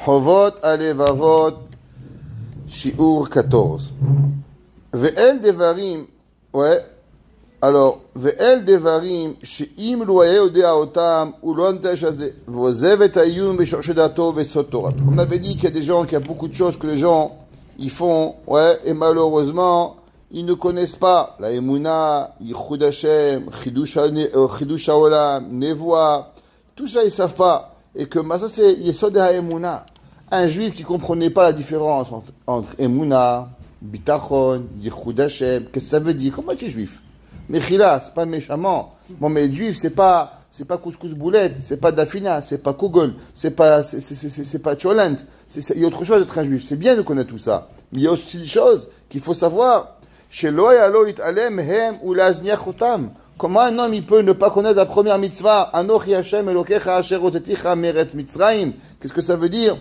Chovot Alevavot, Shiur 14. Ve'el Devarim, ouais. Alors, Ve'el Devarim, She'im Loye Odea Otam, Ulon Teshazé, Vozev et Ayum, Beshorchedato, Vesotora. On avait dit qu'il y a des gens, qu'il y a beaucoup de choses que les gens, ils font, ouais, et malheureusement, ils ne connaissent pas la Emouna, Yichud Hashem, Chidush Haolam, Nevoa, tout ça ils savent pas. Et que ça c'est Yesod HaEmouna. Un juif qui comprenait pas la différence entre Emouna, Bitachon, Yichud Hashem, qu'est-ce que ça veut dire? Comment tu es juif? Mechila, c'est pas méchamment. Bon, mais juif, c'est pas couscous boulette, c'est pas dafina, c'est pas kogol, c'est pas cholent. Il y a autre chose d'être un juif. C'est bien de connaître tout ça. Mais il y a aussi des choses qu'il faut savoir. Comment un homme il peut ne pas connaître la première mitzvah? Anochi Hashem Elokecha Asher Hozeticha Meretz Mitzrayim. Qu'est-ce que ça veut dire?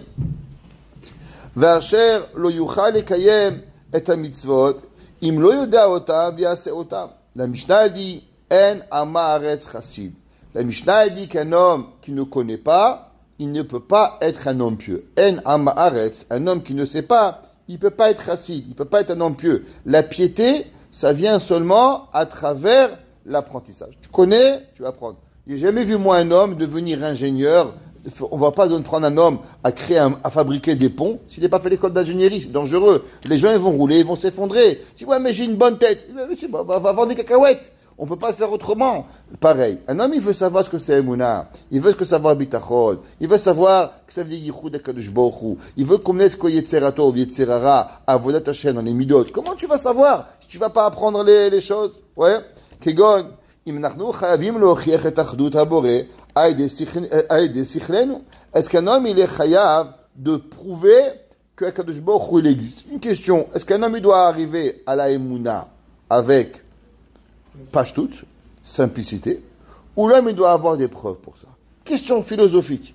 Ve'asher lo yuchal lekayem et mitzvot im lo yoda otam v'yaseh otam. La Mishnah dit En Amaretz Chassid. La Mishnah dit qu'un homme qui ne connaît pas, il ne peut pas être un homme pieux. En Amaretz, un homme qui ne sait pas, il ne peut pas être chassid, il ne peut pas être un homme pieux. La piété, ça vient seulement à travers l'apprentissage. Tu connais, tu vas apprendre. J'ai jamais vu moi un homme devenir ingénieur. On ne va pas prendre un homme à fabriquer des ponts s'il n'est pas fait l'école d'ingénierie. C'est dangereux. Les gens ils vont rouler, ils vont s'effondrer. Tu dis ouais mais j'ai une bonne tête. Va vendre des cacahuètes. On ne peut pas faire autrement. Pareil. Un homme, il veut savoir ce que c'est Emouna. Il veut savoir Bitachon. Il veut savoir que ça veut dire Yichud HaKadosh Baruch Hu. Il veut connaître ce qu'il y a Yetzerato, Yetzerara, Avodat Hashem dans les midot. Comment tu vas savoir si tu ne vas pas apprendre les choses? Ouais. Kegon. Est-ce qu'un homme, il est chayav de prouver que HaKadosh Baruch Hu, il existe? Une question. Est-ce qu'un homme, il doit arriver à la Emouna avec Pashtut, simplicité, ou l'homme il doit avoir des preuves pour ça? Question philosophique.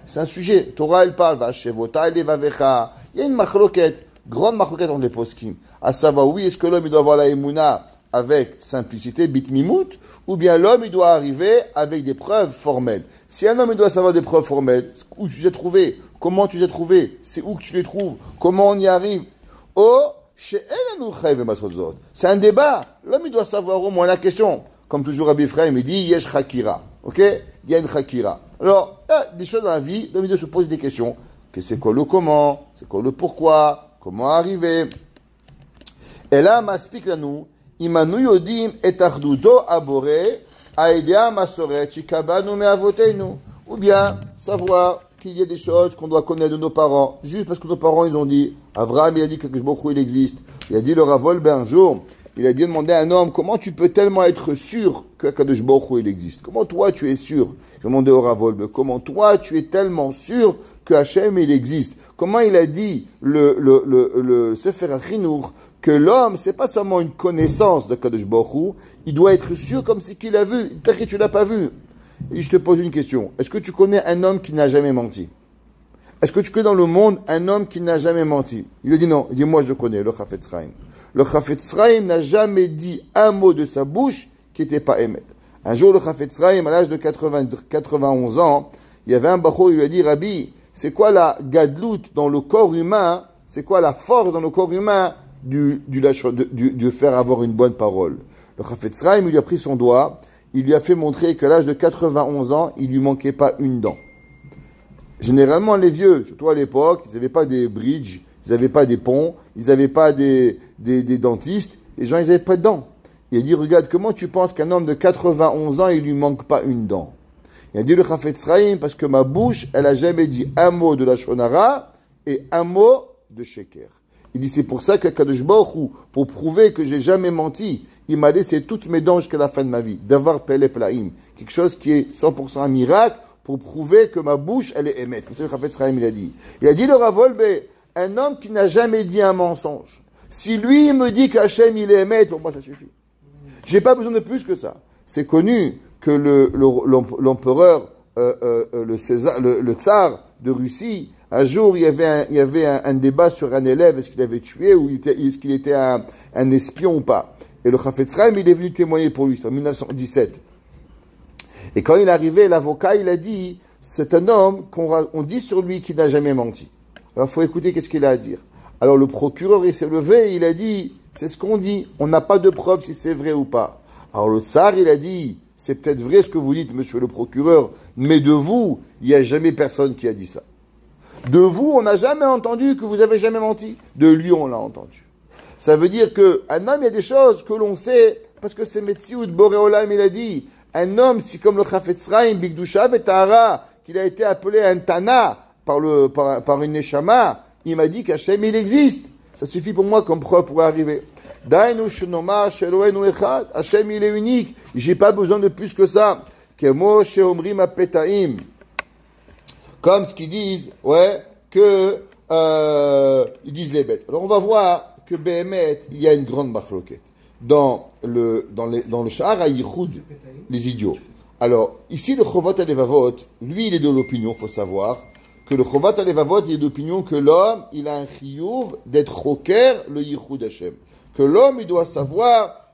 C'est un sujet. Torah elle parle, Vashevota elevavecha. Il y a une machloket, grande machloket entre les poskim. À savoir, oui, est-ce que l'homme il doit avoir la Emouna avec simplicité, bitmimout, ou bien l'homme il doit arriver avec des preuves formelles? Si un homme il doit savoir des preuves formelles, où tu les as trouvées, comment tu les as trouvées, c'est où que tu les trouves, comment on y arrive? Oh, c'est un débat. L'homme, il doit savoir au moins la question. Comme toujours, Rabbi Ephraim, il dit, Yesh Chakira. Ok? Il y a une Chakira. Alors, des choses dans la vie, l'homme, il doit se poser des questions. Que c'est quoi le comment? C'est quoi le pourquoi? Comment arriver? Et là, m'aspik là nous, Imanu yodim et achduto abore, aidea masoret, chikabanu me avotenu. Ou bien, savoir qu'il y a des choses qu'on doit connaître de nos parents, juste parce que nos parents, ils ont dit, Abraham, il a dit que Baruch il existe. Il a dit le Ravol, un jour, il a dit demander à un homme, comment tu peux tellement être sûr que Kadosh Baruch Hu, il existe? Comment toi, tu es sûr? J'ai demandé au Ravol, comment toi, tu es tellement sûr que Hachem, il existe? Comment il a dit le Sefer HaChinuch que l'homme, c'est pas seulement une connaissance de Kadosh Baruch Hu, il doit être sûr comme si qu'il l'a vu. Peut-être que tu l'as pas vu. Et je te pose une question. Est-ce que tu connais un homme qui n'a jamais menti? Est-ce que tu connais dans le monde un homme qui n'a jamais menti? Il lui dit non. Il dit moi je le connais, le Chafetz Chaim. Le Chafetz Chaim n'a jamais dit un mot de sa bouche qui n'était pas émet. Un jour le Chafetz Chaim, à l'âge de 91 ans, il y avait un bachor, il lui a dit Rabbi, c'est quoi la gadlout dans le corps humain? C'est quoi la force dans le corps humain de faire avoir une bonne parole? Le Chafetz Chaim, il lui a pris son doigt. Il lui a fait montrer qu'à l'âge de 91 ans, il lui manquait pas une dent. Généralement, les vieux, surtout à l'époque, ils n'avaient pas des bridges, ils n'avaient pas des ponts, ils n'avaient pas des dentistes. Les gens, ils n'avaient pas de dents. Il a dit, regarde, comment tu penses qu'un homme de 91 ans, il lui manque pas une dent? Il a dit le Chafetz Chaim, parce que ma bouche, elle a jamais dit un mot de la Shonara et un mot de Sheker. Il dit, c'est pour ça que Kadosh Baruch Hu, pour prouver que j'ai jamais menti, il m'a laissé toutes mes dents jusqu'à la fin de ma vie. D'avoir Pele Plaim. Quelque chose qui est 100% un miracle pour prouver que ma bouche, elle est émettre. Comme ça, le Chafetz Chaim, il a dit. Il a dit le Ravolbe, un homme qui n'a jamais dit un mensonge. Si lui, il me dit qu'Hachem, il est émettre, pour moi, ça suffit. J'ai pas besoin de plus que ça. C'est connu que l'empereur, le tsar de Russie, un jour, il y avait un débat sur un élève, est-ce qu'il avait tué ou est-ce qu'il était un espion ou pas. Et le Chafetz Chaim, il est venu témoigner pour lui, c'est en 1917. Et quand il est arrivé, l'avocat, il a dit, c'est un homme on dit sur lui qu'il n'a jamais menti. Alors, il faut écouter qu'est-ce qu'il a à dire. Alors, le procureur, il s'est levé, il a dit, c'est ce qu'on dit, on n'a pas de preuve si c'est vrai ou pas. Alors, le tsar, il a dit, c'est peut-être vrai ce que vous dites, monsieur le procureur, mais de vous, il n'y a jamais personne qui a dit ça. De vous, on n'a jamais entendu que vous avez jamais menti. De lui, on l'a entendu. Ça veut dire qu'un homme, il y a des choses que l'on sait, parce que c'est Metsiout Boréolam, il a dit, un homme, si comme le Chafetz Chaim, Bigdusha Betahara, qu'il a été appelé un Tana par une Neshama, il m'a dit qu'Hachem, il existe. Ça suffit pour moi comme preuve pour arriver. Dainu Shenoma Sheloenu Echad, Hachem, il est unique. J'ai pas besoin de plus que ça. Kemo Sheomrim Apetaim. Comme ce qu'ils disent, ils disent les bêtes. Alors on va voir que Behemet, il y a une grande machloket. Dans le Sha'ar HaYichud, les idiots. Alors, ici, le Chovat HaLevavot, lui, il est de l'opinion, il faut savoir, que le Chovat HaLevavot, il est d'opinion que l'homme, il a un chiyuv d'être choker le Yichud Hashem. Que l'homme, il doit savoir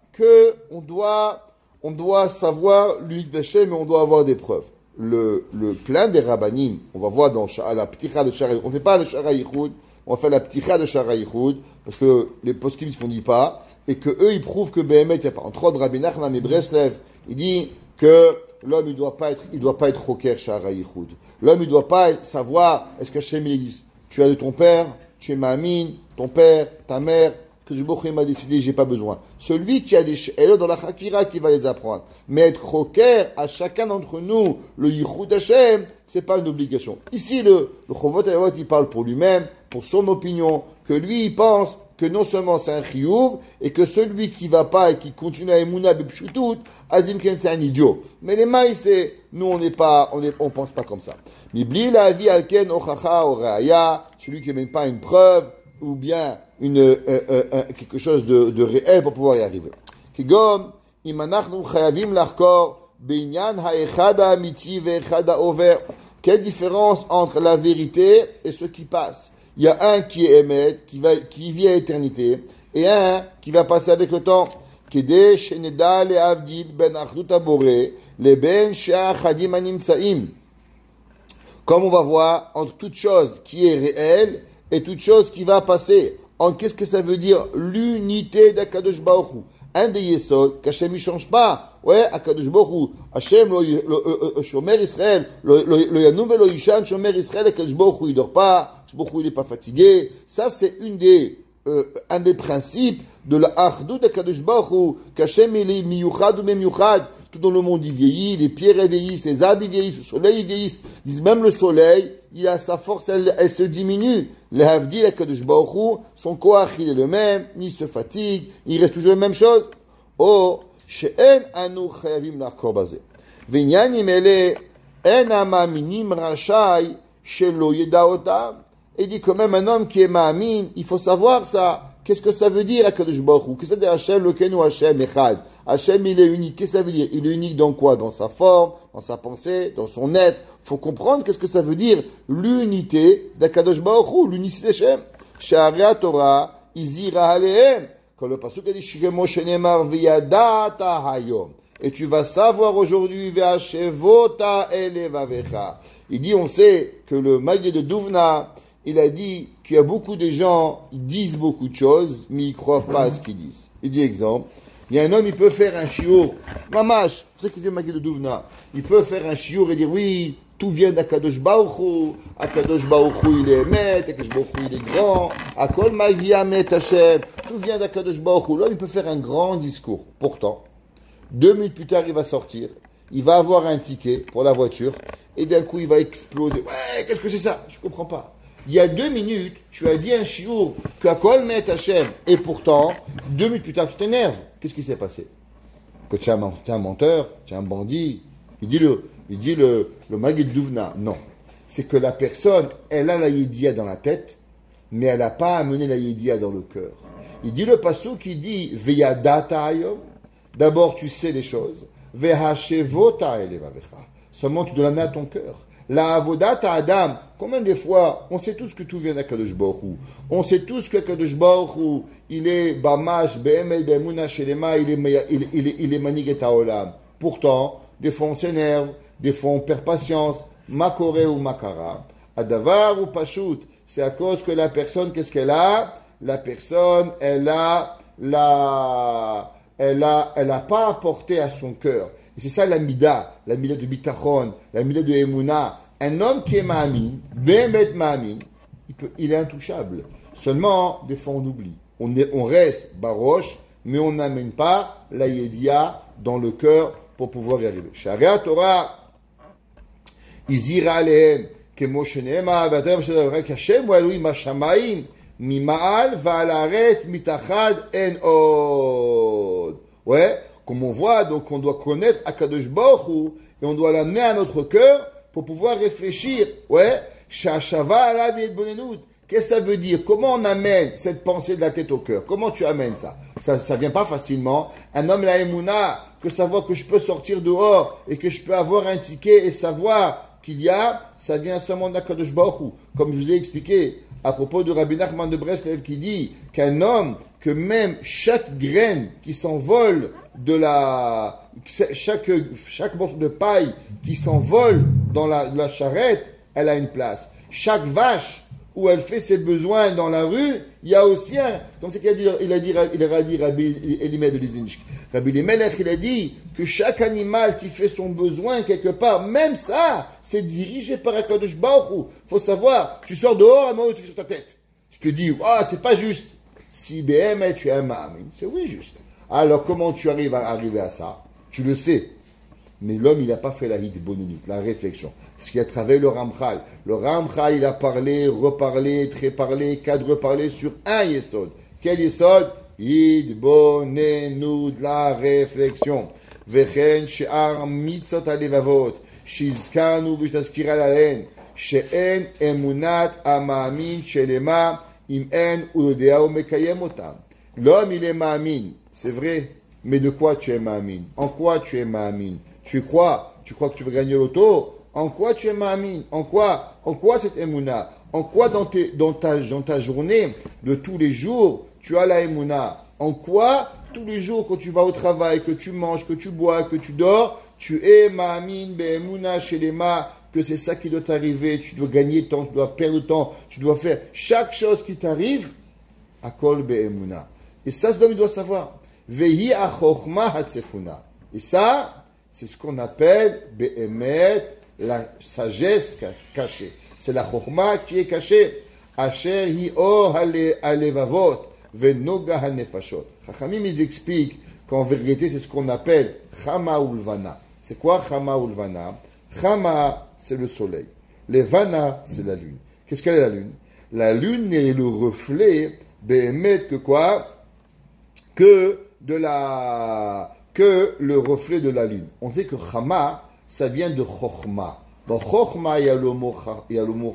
on doit savoir l'unité d'Hashem, mais on doit avoir des preuves. Le plein des rabbanim, on va voir dans la pticha de Sha'ar HaYichud, on ne fait pas le Sha'ar HaYichud, on va faire la pticha de Sha'ar HaYichud, parce que les poskim, ce qu'on dit pas, et que eux, ils prouvent que Behemet, il n'y a pas. Entre autres, Rabbi Nachman et Breslev, il dit que l'homme, il doit pas être choker Sha'ar HaYichud. L'homme, il doit pas savoir, est-ce qu'Hachem, il existe. Tu as de ton père, tu es Ma'amin, ton père, ta mère, que du Bokh m'a décidé, j'ai pas besoin. Celui qui a des elle dans la Chakira qui va les apprendre. Mais être choker à chacun d'entre nous, le Yichud Hashem, c'est pas une obligation. Ici, le Chovot HaLevavot, il parle pour lui-même, pour son opinion, que lui, il pense que non seulement c'est un chiyuv, et que celui qui va pas et qui continue à Emouna Bepshutout, Azimken, c'est un idiot. Mais les maïs, c'est, nous, on pense pas comme ça. Mibli la vie alken ochacha oraya, celui qui n'amène pas une preuve, ou bien quelque chose de réel pour pouvoir y arriver. Kigom, imanachnu chayavim lachkor, binyan ha'echad ha'amiti ve'echad ha'over. Quelle différence entre la vérité et ce qui passe? Il y a un qui est émet, qui vit à l'éternité, et un qui va passer avec le temps. Kede sheneda le'avdil ben achdut haboré, le ben she'achadim animtsaim. Comme on va voir, entre toute chose qui est réelle et toute chose qui va passer. Qu'est-ce que ça veut dire? L'unité d'Akadosh Baruch Hu. Un des yesod, qu'Hachem ne change pas. Ouais, Akadosh Baruch Hu. Hachem, le Shomer Israël, le Yanouv et le Yishan, Shomer Israël, Akadosh Baruch Hu, il dort pas, Akadosh Baruch Hu, il n'est pas fatigué. Ça, c'est un des principes de la Achdut d'Akadosh Baruch Hu, qu'Hachem, il est miyuchad ou memiyuchad. Tout dans le monde, il vieillit, les pierres vieillissent, les arbres vieillissent, le soleil vieillisse. Ils disent même le soleil, il a sa force, elle se diminue. Les Havdil, Akadosh Baruch Hu, son koach, il est le même, ni se fatigue, il reste toujours la même chose. Oh, she'en anu chayavim lachkor bazeh. V'inyanim ele, en amaminim rachai, shelo yedaotam. Et il dit quand même un homme qui est ma'amin, il faut savoir ça. Qu'est-ce que ça veut dire, Akadosh Baruch Hu? Qu'est-ce que ça veut dire, Hachem, Lokenu, Hachem, Echad? Hachem, il est unique. Qu'est-ce que ça veut dire? Il est unique dans quoi? Dans sa forme, dans sa pensée, dans son être. Faut comprendre qu'est-ce que ça veut dire, l'unité d'Akadosh Baruch Hu, l'unicité d'Hachem. Sha'aria Torah, Izira Alehem. Quand le pasuk a dit, Shigemo Shenemar, V'yadata Hayom. Et tu vas savoir aujourd'hui, V'ashevota Elevavecha. Il dit, on sait que le Magué de Douvna, il a dit qu'il y a beaucoup de gens, ils disent beaucoup de choses, mais ils ne croient pas à ce qu'ils disent. Il dit exemple, il y a un homme, il peut faire un chiour, mamash, c'est ça qu'il dit Magué de Douvna, il peut faire un chiour et dire oui, tout vient d'Akadosh Baruch Hu, Akadosh Baruch Hu il est Emet, Akadosh Baruch Hu il est grand, Akol Magia Met Hashem, tout vient d'Akadosh Baruch Hu. L'homme, il peut faire un grand discours. Pourtant, 2 minutes plus tard, il va sortir, il va avoir un ticket pour la voiture, et d'un coup, il va exploser. Ouais, qu'est-ce que c'est ça? Je ne comprends pas. Il y a 2 minutes, tu as dit un chiour que Akol Met Hashem, et pourtant, 2 minutes plus tard, tu t'énerves. Qu'est-ce qui s'est passé? Que tu es un menteur, tu es un bandit. Il dit le Maguid Douvna. Non. C'est que la personne, elle a la Yédia dans la tête, mais elle n'a pas amené la Yédia dans le cœur. Il dit le passou qui dit Veyadata Hayom. D'abord, tu sais les choses. Vehashevota elevavecha. Seulement, tu dois l'amener à ton cœur. La avodata Adam, combien de fois, on sait tous que tout vient d'Akadosh Baruch Hu. On sait tous que Akadosh Baruch Hu, il est Bamash, Be'emel, Be'emuna, Shelema, il est Manig et Taolam. Pourtant, des fois on s'énerve, des fois on perd patience, Makore ou Makara. Adavar ou Pashut. C'est à cause que la personne, qu'est-ce qu'elle a? La personne, elle a pas apporté à son cœur. Et c'est ça la mida de bitachon, la mida de emuna. Un homme qui est ma'amin, behemet ma'amin, il est intouchable. Seulement, des fois on oublie. On reste baroche, mais on n'amène pas la yedia dans le cœur pour pouvoir y arriver. Sharia Torah, izira alehem, kemo shenema, v'atem shadavra kashem, ou Elohim ha'shamayim, mima'al va'alaret mitachad en od. Ouais, comme on voit, donc on doit connaître Akadosh Baruch Hu, et on doit l'amener à notre cœur pour pouvoir réfléchir. Ouais, shashava alav yedbonenut. Qu'est-ce que ça veut dire? Comment on amène cette pensée de la tête au cœur? Comment tu amènes ça? Ça vient pas facilement. Un homme, la Emouna, que savoir que je peux sortir dehors et que je peux avoir un ticket et savoir qu'il y a, ça vient seulement d'Akadosh Baruch Hu. Comme je vous ai expliqué à propos de Rabbi Nachman de Breslev qui dit qu'un homme, que même chaque graine qui s'envole chaque morceau de paille qui s'envole dans la charrette, elle a une place. Chaque vache où elle fait ses besoins dans la rue, il y a aussi un, comme c'est qu'il a dit Rabbi Elimelech de Lizinsk. Rabbi Elimelech, il a dit que chaque animal qui fait son besoin quelque part, même ça, c'est dirigé par Akadosh Baruch Hu. Faut savoir, tu sors dehors, à un moment où tu fais sur ta tête. Tu te dis, c'est pas juste. Si BM, tu es un ma'amin, c'est oui juste. Alors comment tu arrives à ça? Tu le sais. Mais l'homme, il n'a pas fait la hitbonenut, la réflexion. Ce qui a travaillé le Ramchal. Le Ramchal, il a parlé, reparlé, tréparlé, quadreparlé sur un yesod. Quel yesod? Hitbonenut, la réflexion. Vechen she'ar mitzot alevavot, shizkanu v'shtazkira lalen, she'en emunat ama'amin shelema, im en u'yodea u'mekayem otam. L'homme, il est ma'amin, c'est vrai. Mais de quoi tu es ma'amin? En quoi tu es ma'amin? Tu crois que tu vas gagner l'auto? En quoi tu es ma'amin? En quoi cette émouna? En quoi dans ta journée de tous les jours, tu as la émouna? En quoi tous les jours quand tu vas au travail, que tu manges, que tu bois, que tu dors, tu es ma'amin be'émouna shelema, que c'est ça qui doit t'arriver, tu dois gagner temps, tu dois perdre temps, tu dois faire chaque chose qui t'arrive, akol be'émouna. Et ça, ce homme doit savoir. Vehi achochma hatzefuna. Et ça, c'est ce qu'on appelle be'emet, la sagesse cachée. C'est la chochma qui est cachée. Asher hi or halevavot venoga hanefashot. Chachamim, ils expliquent qu'en vérité, c'est ce qu'on appelle chama ulvana. C'est quoi chama ulvana? Chama, c'est le soleil. Levana, c'est la lune. Qu'est-ce qu'elle est la lune? La lune est le reflet be'emet que quoi? Que le reflet de la lune. On sait que Chama, ça vient de Chochma. Dans Chochma, il y a le mot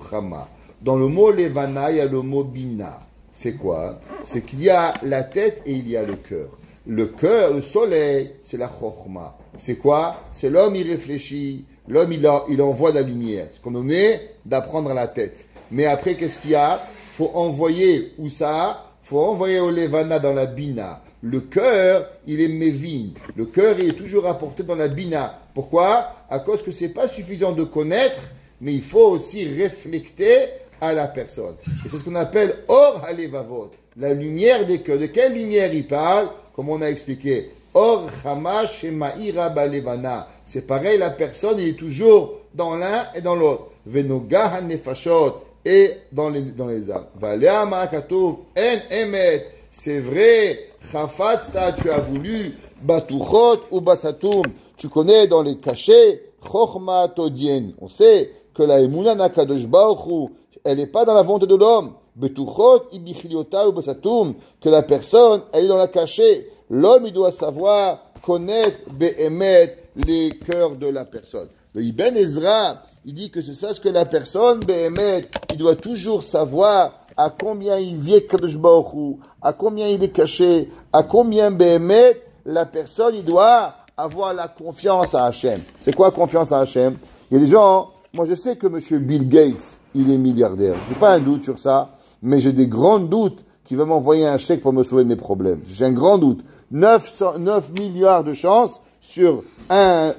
Chama. Dans le mot Levana, il y a le mot Bina. C'est quoi? C'est qu'il y a la tête et il y a le cœur. Le cœur, le soleil, c'est la Chochma. C'est quoi? C'est l'homme, il réfléchit. L'homme, il envoie de la lumière. Ce qu'on en est d'apprendre à la tête. Mais après, qu'est-ce qu'il y a? Faut envoyer où ça? Faut envoyer au Levana dans la Bina. Le cœur, il est mévin. Le cœur, il est toujours apporté dans la bina. Pourquoi? À cause que c'est pas suffisant de connaître, mais il faut aussi réfléchir à la personne. Et c'est ce qu'on appelle or halevavot, la lumière des cœurs. De quelle lumière il parle? Comme on a expliqué. Or chama shemaira balevana. C'est pareil, la personne, il est toujours dans l'un et dans l'autre. Venoga hanefashot, et dans les âmes. Valea ma'akatov en emet. C'est vrai, Chafatzta, tu as voulu, Batuchot ou Basatum, tu connais dans les cachets, Chochma Todien. On sait que la Emunah Nakadosh Baruch Hu, elle n'est pas dans la volonté de l'homme. Betuchot ibichiliota ou Basatum, que la personne, elle est dans la cachée. L'homme, il doit savoir connaître, be'emet, les cœurs de la personne. Le Ibn Ezra, il dit que c'est ça ce que la personne, be'emet, il doit toujours savoir à combien il vit Kadosh Baruch Hu, à combien il est caché, à combien Béhémet, la personne, il doit avoir la confiance à Hachem. C'est quoi confiance à Hachem? Il y a des gens, moi je sais que M. Bill Gates, il est milliardaire. Je n'ai pas un doute sur ça, mais j'ai des grands doutes qu'il va m'envoyer un chèque pour me sauver de mes problèmes. J'ai un grand doute. 9 milliards de chances sur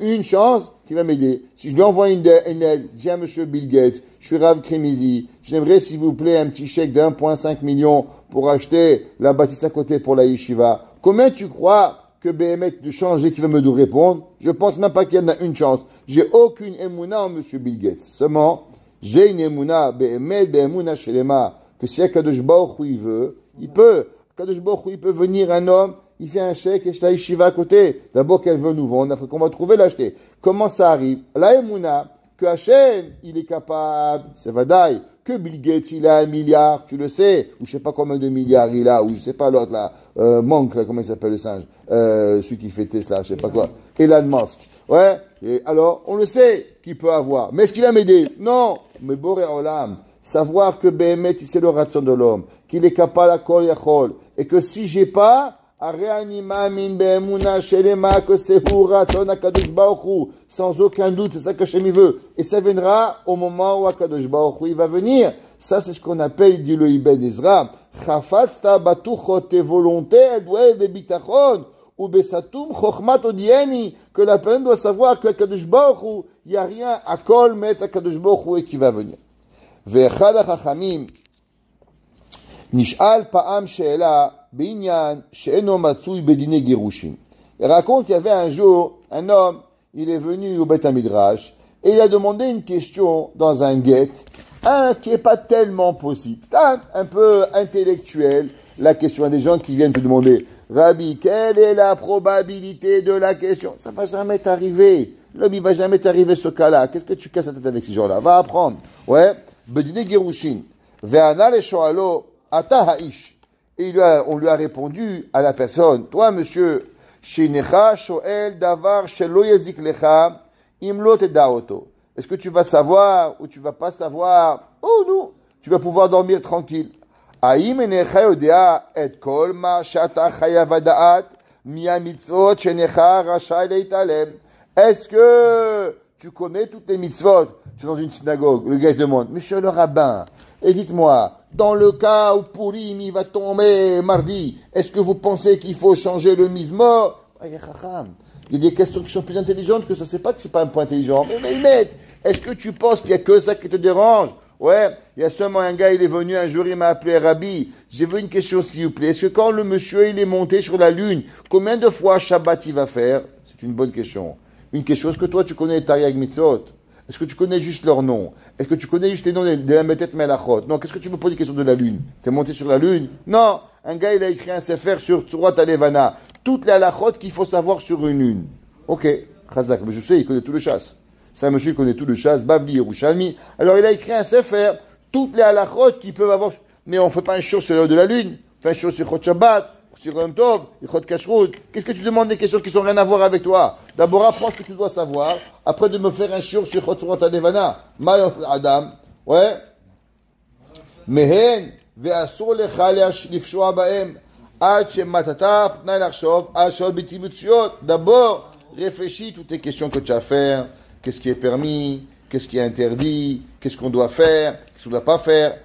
une chance qui va m'aider. Si je lui envoie une aide, tiens, monsieur Bill Gates, je suis Rav Krimizi, j'aimerais, s'il vous plaît, un petit chèque d'1,5 million pour acheter la bâtisse à côté pour la yeshiva. Combien tu crois que Béhémet de changer qui va me répondre? Je pense même pas qu'il y en a une chance. J'ai aucune émouna en monsieur Bill Gates. Seulement, j'ai une émouna, Béhémet, Béhémouna Shelema, que si Akadosh Baruch Hu il veut, il peut. Akadosh Baruch Hu, il peut venir un homme, il fait un chèque et je la yeshiva à côté. D'abord qu'elle veut nous vendre, après qu'on va trouver l'acheter. Comment ça arrive? La émouna, que Hachem, il est capable, c'est vadaï, que Bill Gates, il a 1 milliard, tu le sais, ou je sais pas combien de milliards il a, ou je sais pas l'autre là, Monk, là, comment il s'appelle le singe, celui qui fait Tesla, je sais pas quoi, Elon Musk, ouais, et alors, on le sait qu'il peut avoir, mais est-ce qu'il va m'aider? Non, mais Boré Olam, savoir que Béhémet, c'est le ratson de l'homme, qu'il est capable à kol yachol, et que si j'ai pas, que c'est sans aucun doute, c'est ça que Hachem veut. Et ça viendra au moment où Akadosh Baruch Hu il va venir. Ça, c'est ce qu'on appelle, dit le Ibn Ezra, Chafatzta batuchot tes volontés, bebitachon, ou besatum chokhmat odieni, que la personne doit savoir que Akadosh Baruch Hu, il n'y a rien à kol met Akadosh Baruch Hu qui va venir. Ve'echad hachachamim, nish'al pa'am she'ela, Binyan, she'eno matsui bedine gerushin. Il raconte qu'il y avait un jour, un homme, il est venu au Beth Midrash, et il a demandé une question dans un guet, qui est pas tellement possible, un peu intellectuel, la question. Il y a des gens qui viennent te demander, Rabbi, quelle est la probabilité de la question? Ça va jamais t'arriver. L'homme, il va jamais t'arriver ce cas-là. Qu'est-ce que tu casses la tête avec ces gens-là? Va apprendre. Ouais. Bedine gerushin. Ve'ana le shoalo, ata ha'ish. Et on lui a répondu à la personne, toi, monsieur, Shinecha shoel davar shelo yazik lecha, imlo tedaoto. Est-ce que tu vas savoir ou tu vas pas savoir? Oh non, tu vas pouvoir dormir tranquille. Aim enecha yodea et kol ma shata chayav da'at miya mitzvot shenecha rashai leitalem. Est-ce que tu connais toutes les mitzvot? Tu es dans une synagogue, le gars te demande, monsieur le rabbin, et dites-moi, dans le cas où Purim il va tomber mardi, est-ce que vous pensez qu'il faut changer le mizmor? Il y a des questions qui sont plus intelligentes que ça. C'est pas que c'est pas un point intelligent. Mais est-ce que tu penses qu'il y a que ça qui te dérange? Ouais, il y a seulement un gars, il est venu un jour, il m'a appelé Rabbi. J'ai vu une question s'il vous plaît. Est-ce que quand le monsieur il est monté sur la lune, combien de fois Shabbat il va faire? C'est une bonne question. Une question, est-ce que toi tu connais les Taryag Mitzvot? Est-ce que tu connais juste leur nom? Est-ce que tu connais juste les noms de la Metet Melachot? Non, qu'est-ce que tu me poses des questions de la lune? T'es monté sur la lune? Non! Un gars, il a écrit un sefer sur Tzurat Alevana. Toutes les halachot qu'il faut savoir sur une lune. Ok, Chazak, mais je sais, il connaît tout le chasse. C'est un monsieur qui connaît tout le chasse, Bavli, Yerushalmi. Alors il a écrit un sefer, toutes les halachot qu'ils peuvent avoir. Mais on ne fait pas un show sur l'heure de la lune. On fait un show sur Chot Shabbat, sur Yom Tov, Chot Kashrut. Qu'est-ce que tu demandes des questions qui n'ont rien à voir avec toi? D'abord, apprends ce que tu dois savoir. Après, de me faire un show sur Chot Surat Alevana. Mayot Adam. Ouais. Mehen, ve'asur lecha lifshoa ba'em. D'abord, réfléchis toutes les questions que tu as à faire. Qu'est-ce qui est permis? Qu'est-ce qui est interdit? Qu'est-ce qu'on doit faire? Qu'est-ce qu'on ne doit pas faire?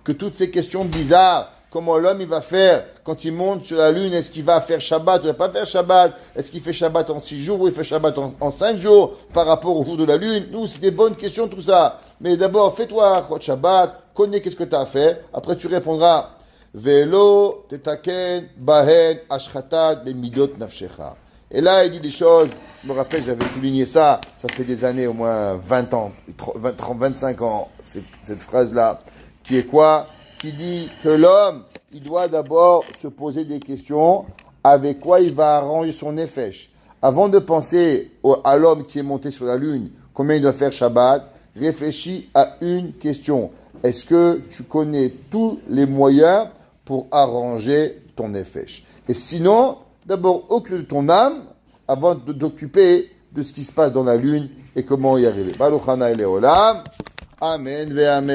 Que toutes ces questions bizarres, comment l'homme il va faire quand il monte sur la lune, est-ce qu'il va faire Shabbat ou il va pas faire Shabbat? Est-ce qu'il fait Shabbat en 6 jours ou il fait Shabbat en 5 jours par rapport au jour de la lune? Nous, c'est des bonnes questions tout ça. Mais d'abord, fais-toi Shabbat, connais qu'est-ce que tu as fait, après tu répondras Velo tetaken bahen ashchatat bemidot nafshecha. Et là, il dit des choses, je me rappelle, j'avais souligné ça, ça fait des années, au moins 20 ans, 25 ans, cette phrase-là, qui est quoi? Qui dit que l'homme, il doit d'abord se poser des questions avec quoi il va arranger son nefesh. Avant de penser à l'homme qui est monté sur la lune, combien il doit faire Shabbat, réfléchis à une question. Est-ce que tu connais tous les moyens pour arranger ton nefesh? Et sinon, d'abord, occupe ton âme avant de t'occuper de ce qui se passe dans la lune et comment y arriver. Baruch Hana Leolam. Amen ve Amen.